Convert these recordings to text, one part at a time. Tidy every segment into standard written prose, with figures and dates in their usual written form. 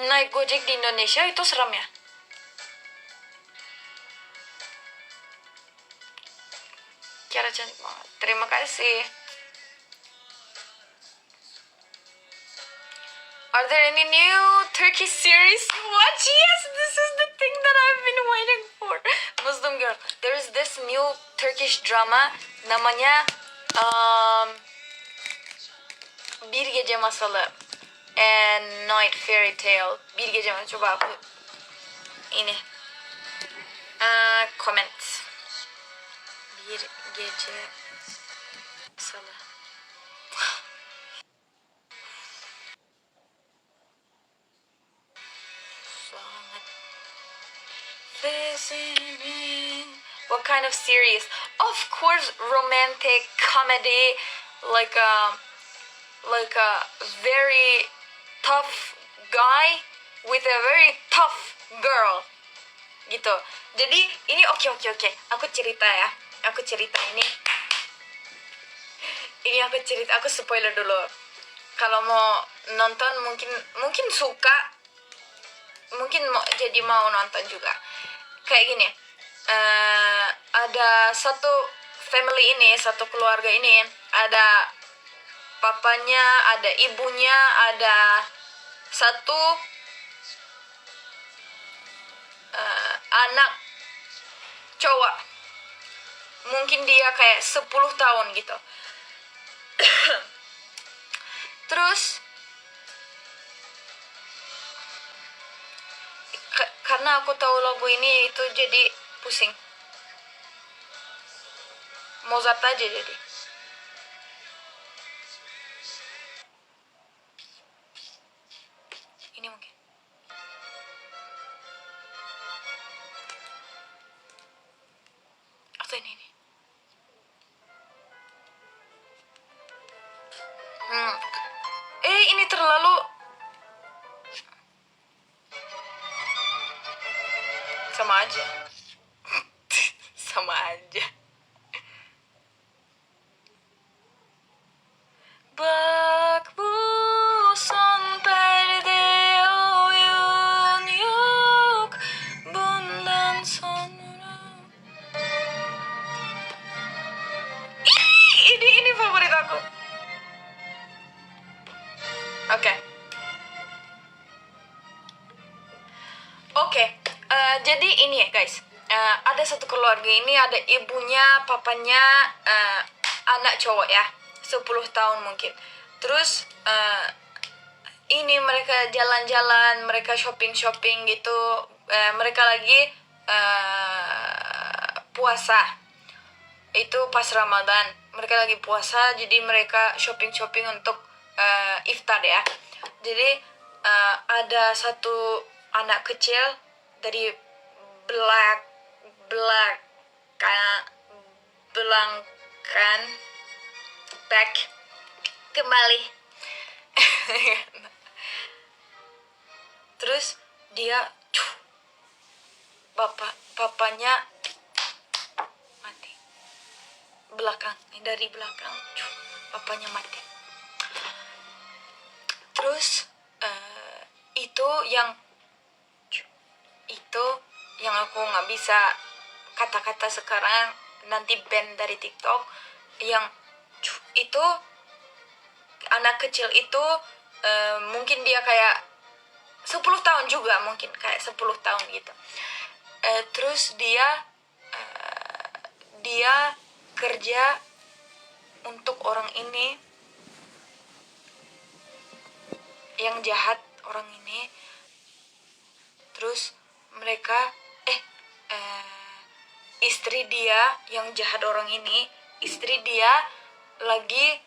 naik Gojek di Indonesia itu serem ya? Kiara cantik banget. Terima kasih. Are there any new Turkish series you watch? Yes, this is the thing that I've been waiting for. Muslim Girl. There is this new Turkish drama namanya Bir Gece Masalı and Night Fairy Tale. Bir Gece Masalı. Coba aku ini comment. Bir Gece Masalı. What kind of series? Of course, romantic comedy, like a very tough guy with a very tough girl, gitu. Jadi ini oke. Aku cerita ya. Aku cerita ini. Aku spoiler dulu. Kalau mau nonton mungkin suka, mungkin mau nonton juga. Kayak gini, ada satu family ini, satu keluarga ini, ada papanya, ada ibunya, ada satu anak cowok. Mungkin dia kayak 10 tahun gitu. Terus karena aku tahu lagu ini itu jadi pusing. Mozart aja jadi. Ini mungkin. Atau ini. Ini terlalu sama aja. Sama aja. Bak bu son perde oyun yok bundan sonra. Ini favorit aku. Oke. Jadi ini ya guys. Ada satu keluarga ini, ada ibunya, papanya, anak cowok ya, 10 tahun mungkin. Terus ini mereka jalan-jalan, mereka shopping gitu. Mereka lagi puasa. Itu pas Ramadan. Mereka lagi puasa, jadi mereka shopping untuk iftar ya. Jadi ada satu anak kecil dari belakang back kembali. Terus dia papanya mati dari belakang papanya mati. Terus itu yang aku nggak bisa kata-kata sekarang, nanti ban dari TikTok. Yang itu anak kecil itu mungkin dia kayak 10 tahun juga, mungkin kayak 10 tahun gitu. Terus dia kerja untuk orang ini yang jahat, orang ini. Terus mereka istri dia yang jahat orang ini, istri dia lagi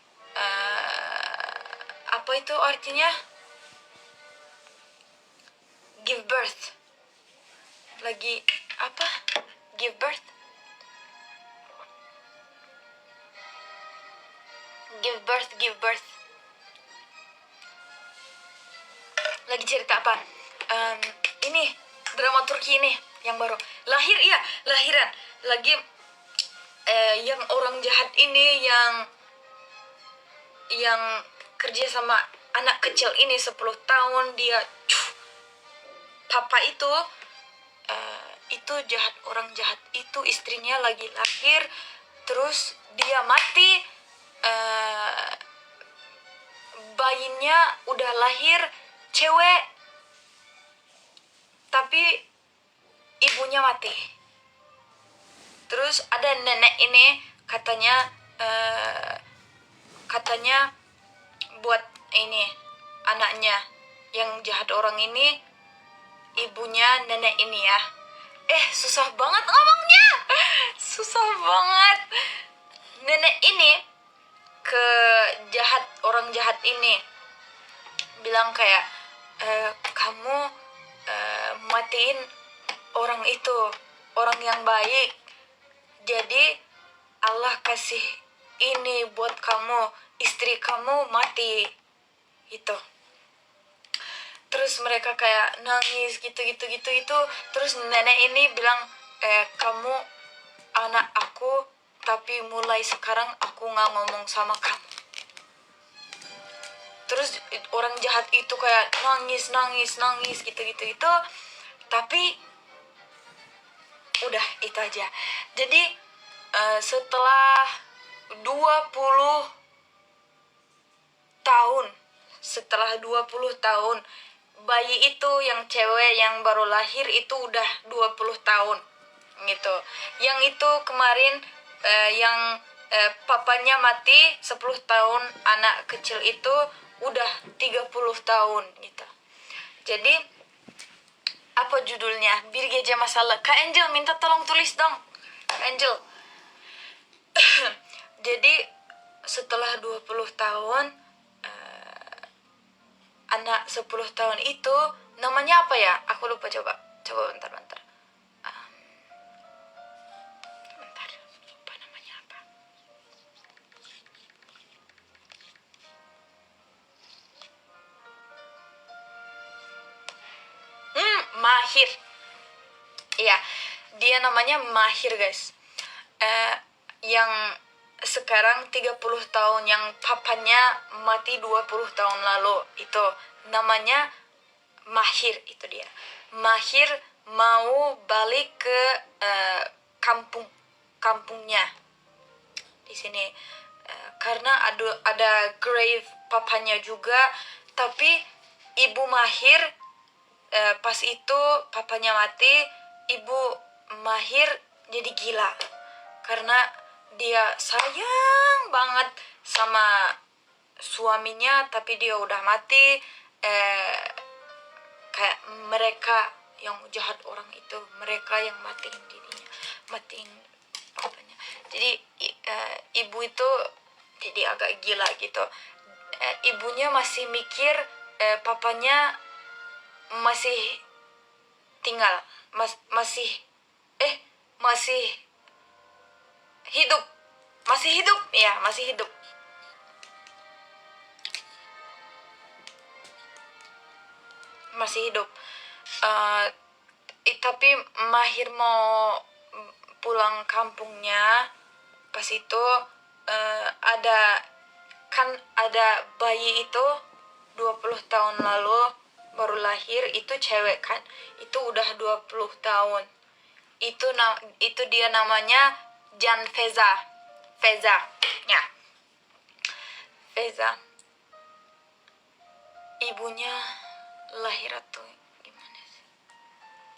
apa itu artinya? Give birth. Lagi apa? Give birth. Lagi cerita apa? Ini drama Turki ini yang baru. Lahiran. Lagi yang orang jahat ini yang kerja sama anak kecil ini 10 tahun, dia papa itu jahat, orang jahat itu istrinya lagi lahir, terus dia mati, bayinya udah lahir cewek tapi ibunya mati. Terus ada nenek ini katanya buat ini anaknya yang jahat orang ini, ibunya nenek ini ya. Susah banget ngomongnya. Susah banget. Nenek ini ke orang jahat ini bilang kayak, kamu matiin orang itu, orang yang baik. Jadi Allah kasih ini buat kamu, istri kamu mati. Gitu. Terus mereka kayak nangis gitu. Terus nenek ini bilang, kamu anak aku, tapi mulai sekarang aku gak ngomong sama kamu. Terus orang jahat itu kayak nangis gitu. Tapi udah itu aja. Jadi setelah 20 tahun, bayi itu yang cewek yang baru lahir itu udah 20 tahun gitu. Yang itu kemarin yang papanya mati 10 tahun, anak kecil itu udah 30 tahun gitu. Jadi apa judulnya? Birgeja Masalah. Kak Angel minta tolong tulis dong. Kak Angel. Jadi setelah 20 tahun, anak 10 tahun itu namanya apa ya? Aku lupa, coba bentar. Bentar, lupa namanya apa. Mahir. Iya, dia namanya Mahir, guys. Yang sekarang 30 tahun, yang papanya mati 20 tahun lalu, itu namanya Mahir. Itu dia. Mahir mau balik ke kampungnya di sini, karena ada grave papanya juga. Tapi ibu Mahir, pas itu papanya mati, ibu Mahir jadi gila karena dia sayang banget sama suaminya, tapi dia udah mati. Kayak mereka yang jahat orang itu, mereka yang matiin papanya. Jadi ibu itu jadi agak gila gitu. Ibunya masih mikir papanya masih tinggal, masih hidup. Masih hidup. Tapi Mahir mau pulang kampungnya. Pas itu ada bayi itu 20 tahun lalu baru lahir, itu cewek kan, itu udah 20 tahun. Itu dia namanya Jan Feza ya. Feza ibunya lahir atau gimana sih,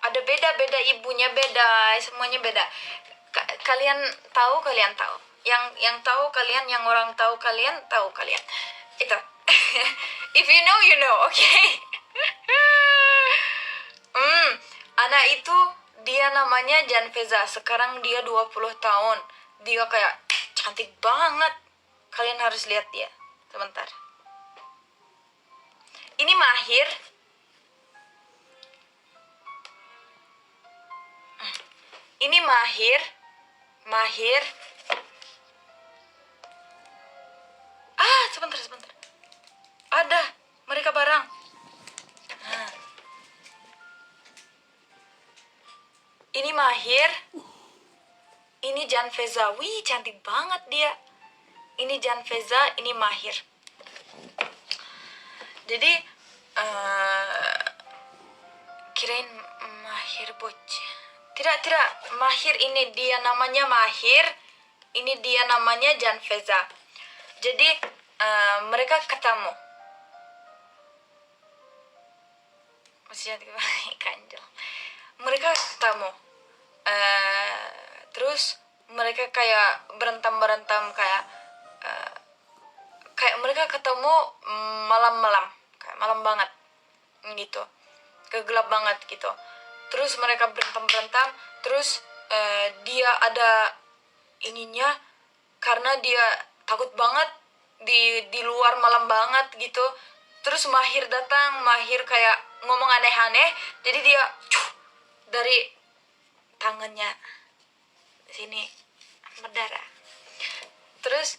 ada beda ibunya, beda, semuanya beda. Kalian tahu yang tahu kalian, yang orang tahu kalian itu. If you know, you know, okay. Anak itu dia namanya Jan Feza. Sekarang dia 20 tahun. Dia kayak cantik banget. Kalian harus lihat dia. Sebentar. Ini Mahir. Ini Mahir. Sebentar. Ada mereka bareng. Ini Mahir. Ini Jan Feza. Wih, cantik banget dia. Ini Jan Feza, ini Mahir. Jadi kirain Mahir bocah. Tidak, Mahir ini dia namanya Mahir, ini dia namanya Janfeza. Jadi mereka ketemu. Maksudnya kanjel. Mereka ketemu. Terus mereka kayak berentam kayak kayak mereka ketemu malam-malam, kayak malam banget gitu, kegelap banget gitu. Terus mereka berentam, terus dia ada ininya karena dia takut banget di luar malam banget gitu. Terus Mahir datang, Mahir kayak ngomong aneh-aneh, jadi dia dari tangannya sini berdarah. Terus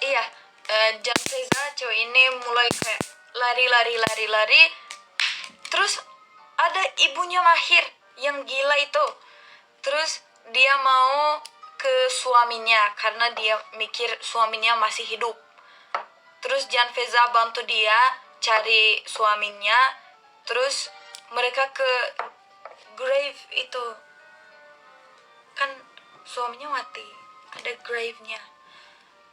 iya, Janfeza cowok ini mulai kayak lari. Terus ada ibunya Mahir yang gila itu. Terus dia mau ke suaminya karena dia mikir suaminya masih hidup. Terus Janfeza bantu dia cari suaminya. Terus mereka ke grave itu. Kan suaminya mati, ada grave-nya.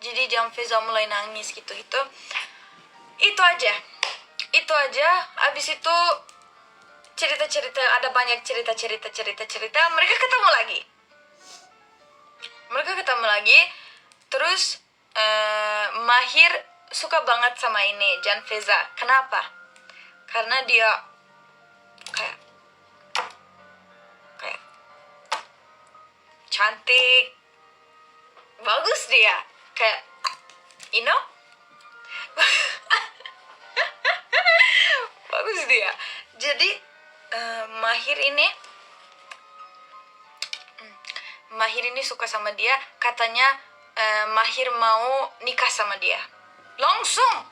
Jadi Janfeza mulai nangis gitu-gitu. Itu aja. Abis itu cerita-cerita, ada banyak cerita. Mereka ketemu lagi. Terus Mahir suka banget sama ini Janfeza. Kenapa? Karena dia kayak cantik, bagus dia, kayak bagus dia. Jadi Mahir ini suka sama dia. Katanya Mahir mau nikah sama dia. Langsung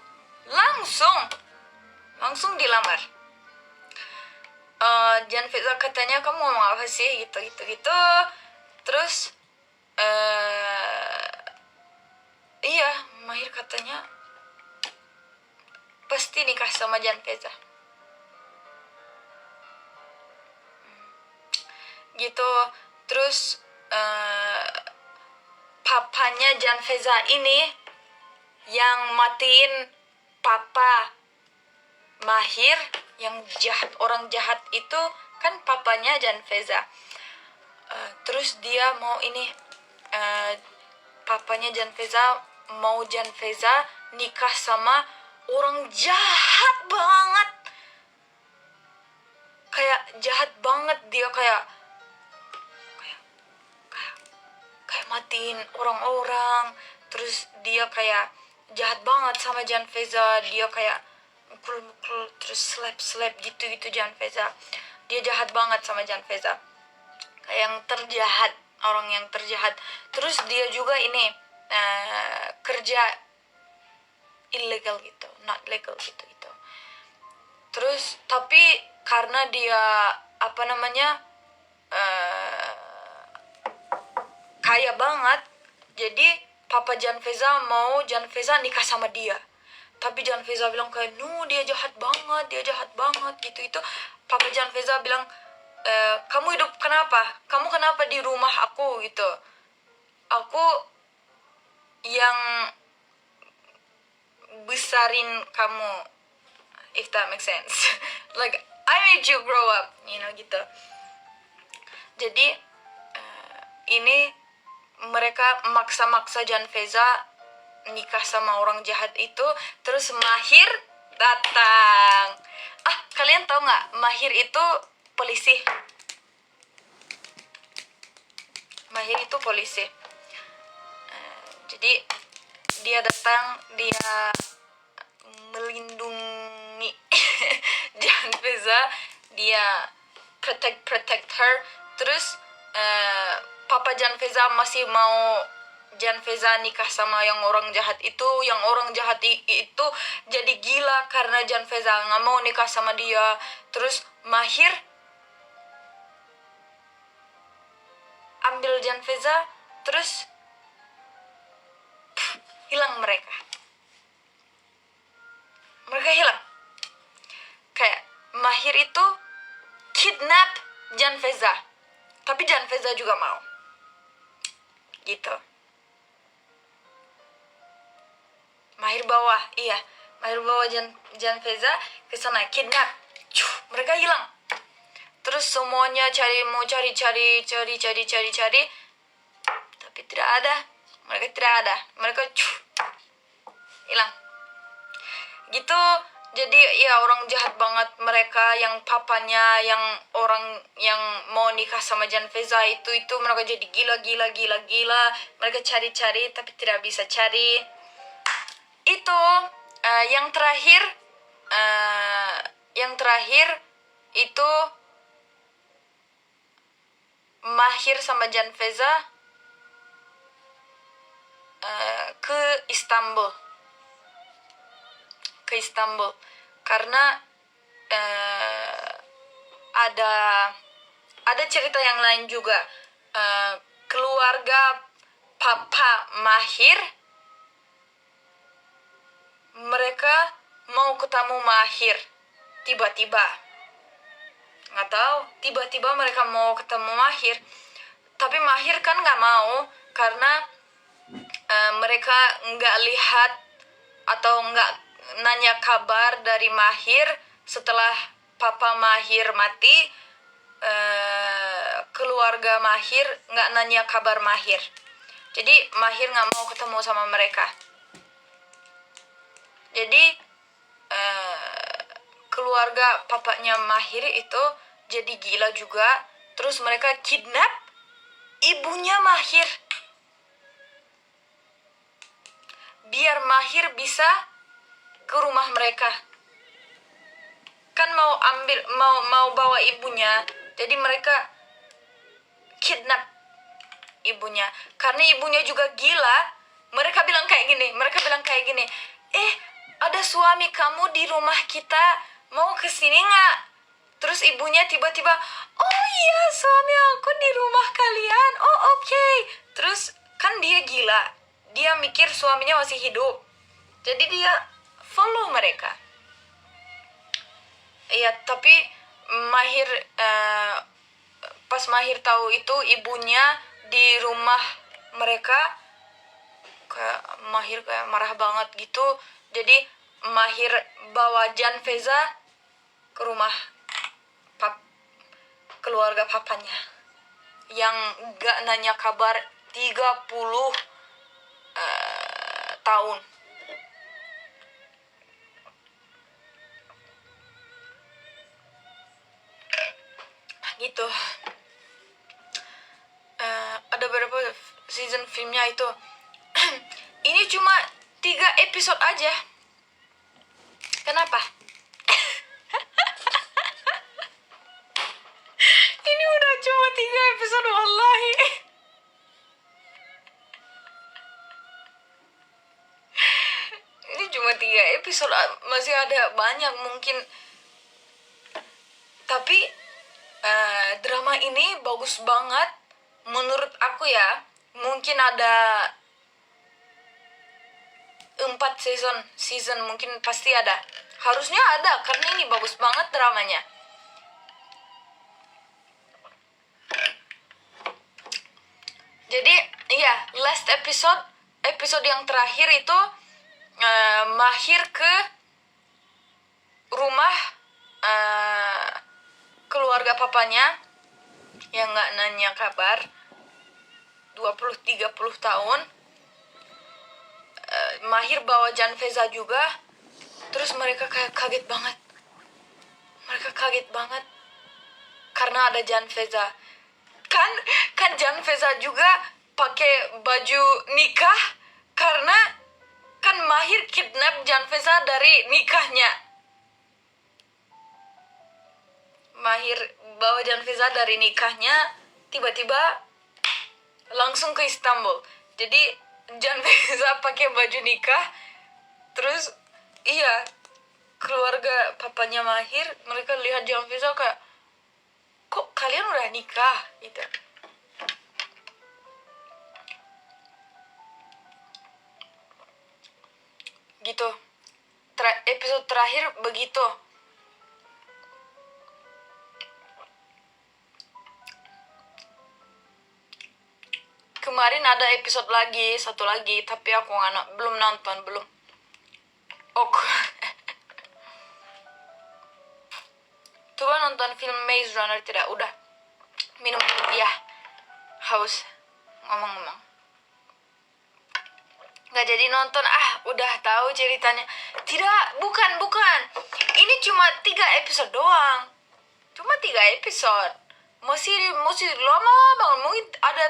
dilamar. Janfeza katanya, kamu ngomong apa sih gitu. Terus iya, Mahir katanya pasti nikah sama Janfeza gitu. Terus papanya Janfeza ini yang matiin papa Mahir, yang jahat, orang jahat itu kan papanya Janfeza. Terus dia mau papanya Janfeza mau Janfeza nikah sama orang jahat banget, kayak jahat banget. Dia kayak matiin orang-orang. Terus dia kayak jahat banget sama Janfeza. Dia kayak mukul terus slap gitu Janfeza. Dia jahat banget sama Janfeza, kayak yang terjahat, orang yang terjahat. Terus dia juga kerja illegal gitu, not legal gitu. Terus tapi karena dia kaya banget, jadi papa Janfeza mau Janfeza nikah sama dia. Tapi Janfeza bilang kayak, dia jahat banget gitu. Papa Janfeza bilang, kamu hidup kenapa? Kamu kenapa di rumah aku gitu? Aku yang besarin kamu, if that makes sense. Like, I made you grow up, gitu. Jadi ini mereka maksa Janfeza nikah sama orang jahat itu. Terus Mahir datang. Kalian tahu nggak, Mahir itu polisi. Jadi dia datang, dia melindungi Janfeza, dia protect her. Terus papa Janfeza masih mau Janfeza nikah sama yang orang jahat itu. Yang orang jahat itu jadi gila karena Janfeza nggak mau nikah sama dia. Terus Mahir ambil Janfeza, terus hilang mereka hilang. Kayak Mahir itu kidnap Janveza. Tapi Janveza juga mau. Gitu. Mahir bawa Janveza ke sana, kidnap. Mereka hilang. Terus semuanya mau cari, tapi tidak ada. Mereka hilang. Gitu. Jadi ya orang jahat banget mereka, yang papanya, yang orang yang mau nikah sama Janveza itu mereka jadi gila. Mereka cari tapi tidak bisa cari. Itu yang terakhir itu Mahir sama Janveza ke Istanbul karena ada cerita yang lain juga. Keluarga papa Mahir, mereka mau ketemu Mahir tiba-tiba, nggak tahu, tiba-tiba mereka mau ketemu Mahir, tapi Mahir kan nggak mau karena mereka nggak lihat atau nggak nanya kabar dari Mahir. Setelah papa Mahir mati, keluarga Mahir nggak nanya kabar Mahir. Jadi Mahir nggak mau ketemu sama mereka. Jadi keluarga papanya Mahir itu jadi gila juga. Terus mereka kidnap ibunya Mahir, biar Mahir bisa ke rumah mereka. Kan mau bawa ibunya, jadi mereka kidnap ibunya. Karena ibunya juga gila, mereka bilang kayak gini, ada suami kamu di rumah kita, mau kesini nggak? Terus ibunya tiba-tiba, oh iya, suami aku di rumah kalian, oh oke. Terus kan dia gila, dia mikir suaminya masih hidup, jadi dia follow mereka. Iya, tapi Mahir pas Mahir tahu itu ibunya di rumah mereka, Mahir kayak marah banget gitu. Jadi Mahir bawa Janveza ke rumah keluarga papanya yang gak nanya kabar 30 tahun. Gitu. Ada beberapa season filmnya itu. Ini cuma 3 episode aja. Kenapa? Ini udah cuma 3 episode, wallahi. Ini cuma 3 episode, masih ada banyak mungkin. Tapi drama ini bagus banget menurut aku ya. Mungkin ada 4 season mungkin pasti ada. Harusnya ada karena ini bagus banget dramanya. Jadi iya, last episode yang terakhir itu Mahir ke rumah keluarga papanya yang nggak nanya kabar 20-30 tahun. Mahir bawa Janveza juga. Terus mereka kayak kaget banget karena ada Janveza. Kan Janveza juga pakai baju nikah karena kan Mahir kidnap Janveza dari nikahnya. Mahir bawa Janveza dari nikahnya, tiba-tiba langsung ke Istanbul. Jadi Janveza pakai baju nikah. Terus iya, keluarga papanya Mahir, mereka lihat Janveza kayak, kok kalian udah nikah gitu. Gitu. Episode terakhir begitu. kemarin ada episode lagi, satu lagi, tapi aku belum nonton, belum. Oh. Coba nonton film Maze Runner tidak? Udah. Minum ya. Haus. Ngomong-ngomong. Nggak jadi nonton, udah tahu ceritanya. Tidak, bukan. Ini cuma 3 episode doang. Cuma 3 episode. Masih lama banget. Mungkin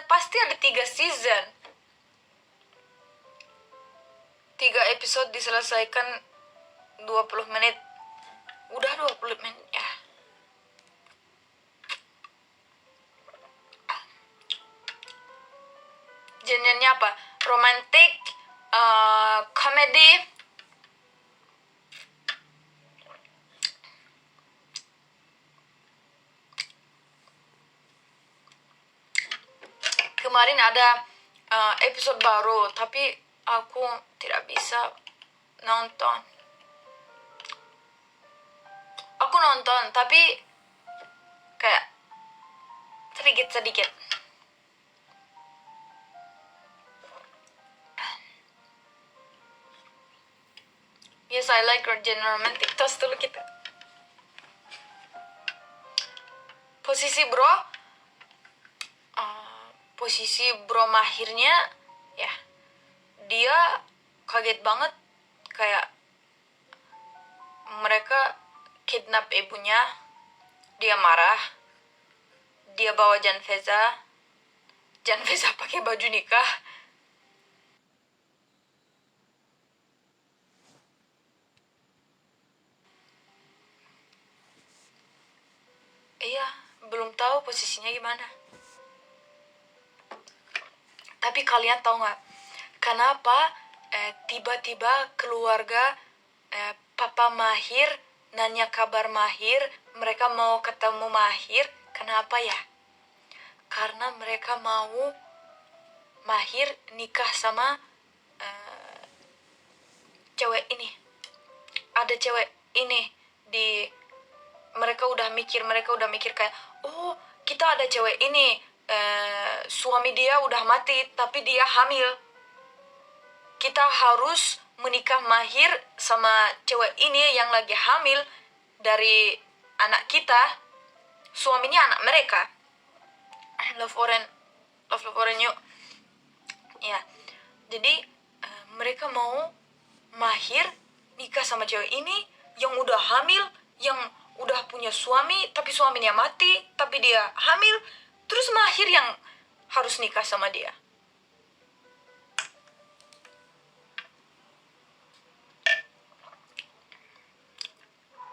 pasti ada 3 season. 3 episode diselesaikan 20 menit. Udah 20 menit ya. Genrenya apa? Romantic, komedi, kemarin ada episode baru, tapi aku tidak bisa nonton. Aku nonton, tapi kayak sedikit. Yes, I like genre romantic. Tos dulu kita. Posisi bro mahirnya, ya, dia kaget banget, kayak mereka kidnap ibunya, dia marah, dia bawa Jan Feza pakai baju nikah. Iya, belum tahu posisinya gimana. Tapi kalian tahu nggak kenapa tiba-tiba keluarga Papa Mahir nanya kabar Mahir, mereka mau ketemu Mahir? Kenapa ya? Karena mereka mau Mahir nikah sama cewek ini. Ada cewek ini mereka udah mikir kayak, oh, kita ada cewek ini, suami dia udah mati tapi dia hamil, kita harus menikah Mahir sama cewek ini yang lagi hamil dari anak kita, suaminya anak mereka. Love Orange yuk ya. Jadi mereka mau Mahir nikah sama cewek ini yang udah hamil, yang udah punya suami tapi suaminya mati, tapi dia hamil, terus Mahir yang harus nikah sama dia.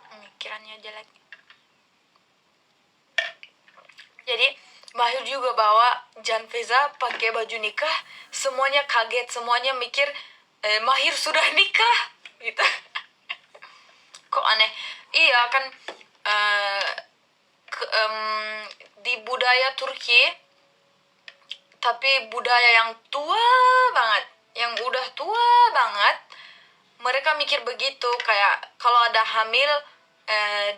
Pemikirannya jelek. Jadi Mahir juga bawa Jan Feza pakai baju nikah, semuanya kaget, semuanya mikir Mahir sudah nikah gitu. Kok aneh. Iya kan, di budaya Turki, tapi budaya yang tua banget, yang udah tua banget, mereka mikir begitu, kayak kalau ada hamil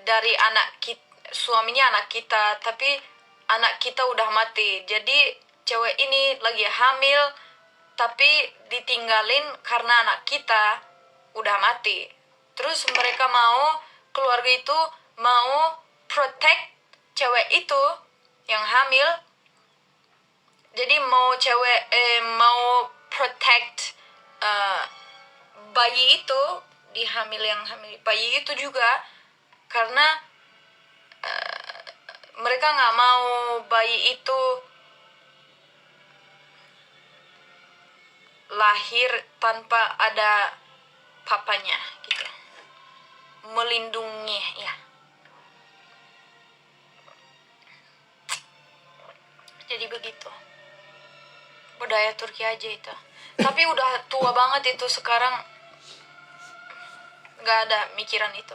dari anak kita, suaminya anak kita, tapi anak kita udah mati, jadi cewek ini lagi hamil tapi ditinggalin karena anak kita udah mati. Terus mereka keluarga itu mau protect cewek itu yang hamil. Jadi mau protect bayi itu, yang hamil bayi itu juga, karena mereka nggak mau bayi itu lahir tanpa ada papanya gitu. Melindungi ya. Jadi begitu. Budaya Turki aja itu. Tapi udah tua banget itu, sekarang nggak ada mikiran itu.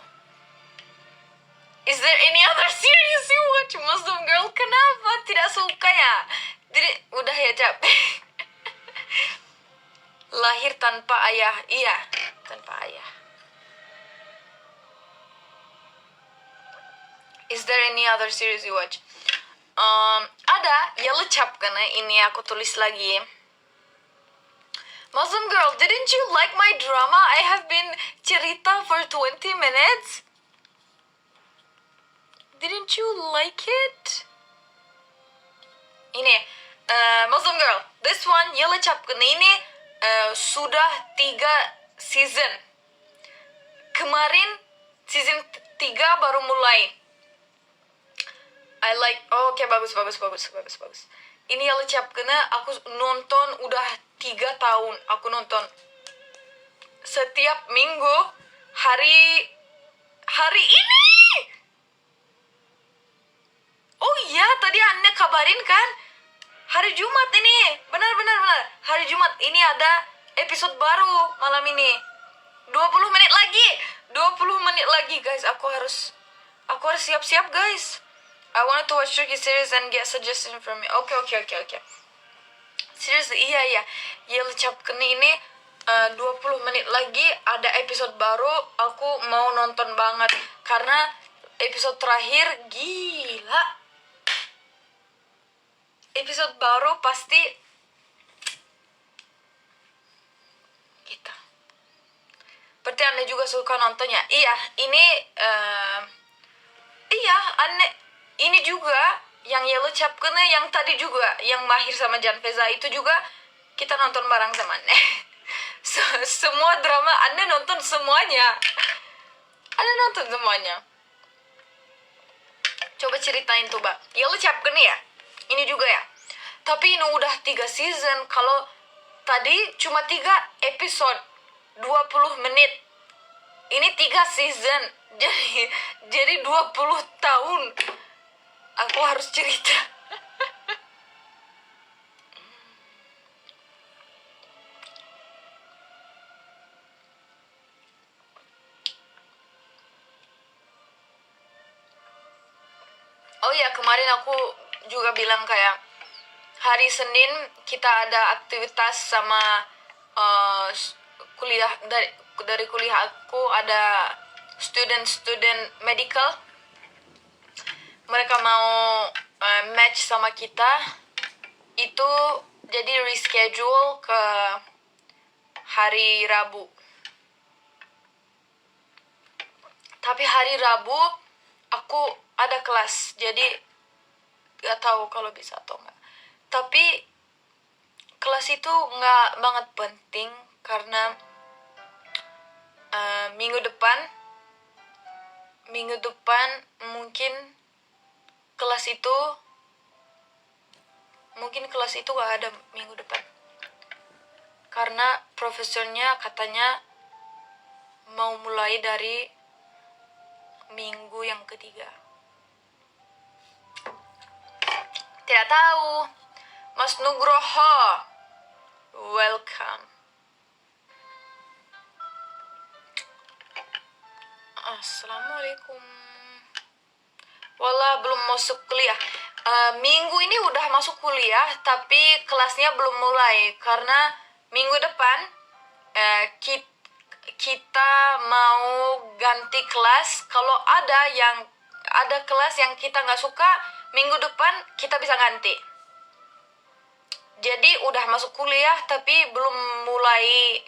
Is there any other series you watch, Muslim Girl? Kenapa tidak suka ya? Jadi udah ya, capek. Lahir tanpa ayah. Iya, tanpa ayah. Is there any other series you watch? Ada Yellow Chap karena ini aku tulis lagi. Muslim girl, didn't you like my drama? I have been cerita for 20 minutes. Didn't you like it? Ini, Muslim girl, this one Yellow Chap karena ini sudah 3 season. Kemarin season 3 baru mulai. I like, oke, bagus. Ini Yellow Chap karena aku nonton udah 3 tahun. Aku nonton setiap minggu hari ini. Oh iya, tadi Anda kabarin kan? Hari Jumat ini. Benar. Hari Jumat ini ada episode baru malam ini. 20 menit lagi. 20 menit lagi, guys. Aku harus siap-siap, guys. I wanted to watch Turkey series and get suggestion from me. Oke. Seriously, iya. Yellow Chap keni ini 20 menit lagi ada episode baru. Aku mau nonton banget karena episode terakhir gila. Episode baru pasti gitu. Berarti Anda juga suka nontonnya? Iya, ini ini juga yang Yellow Chap kena yang tadi juga yang Mahir sama Jan Feza itu juga kita nonton bareng sama Anda. Semua drama Anda nonton semuanya. Coba ceritain tuh, Mbak. Yellow Chap kena ya? Ini juga ya. Tapi ini udah 3 season. Kalau tadi cuma 3 episode 20 menit. Ini 3 season. Jadi 20 tahun. Aku harus cerita. Oh iya, kemarin aku juga bilang kayak hari Senin kita ada aktivitas sama kuliah dari kuliah aku ada student medical. Mereka mau match sama kita. Itu jadi reschedule ke hari Rabu. Tapi hari Rabu aku ada kelas, jadi gak tahu kalau bisa atau enggak. Tapi kelas itu nggak banget penting karena minggu depan mungkin kelas itu gak ada minggu depan karena profesornya katanya mau mulai dari minggu yang ketiga. Tidak tahu. Mas Nugroho, welcome. Assalamualaikum. Wallah, belum masuk kuliah. Minggu ini udah masuk kuliah, tapi kelasnya belum mulai karena minggu depan kita mau ganti kelas. Kalau ada kelas yang kita nggak suka, minggu depan kita bisa ganti. Jadi udah masuk kuliah tapi belum mulai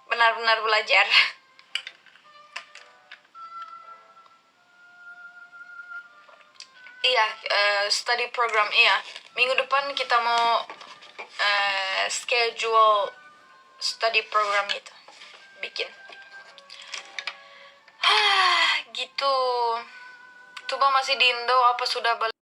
benar-benar belajar. Iya, study program, iya. Minggu depan kita mau schedule study program gitu. Bikin. Gitu. Tuba masih di Indo apa sudah balik?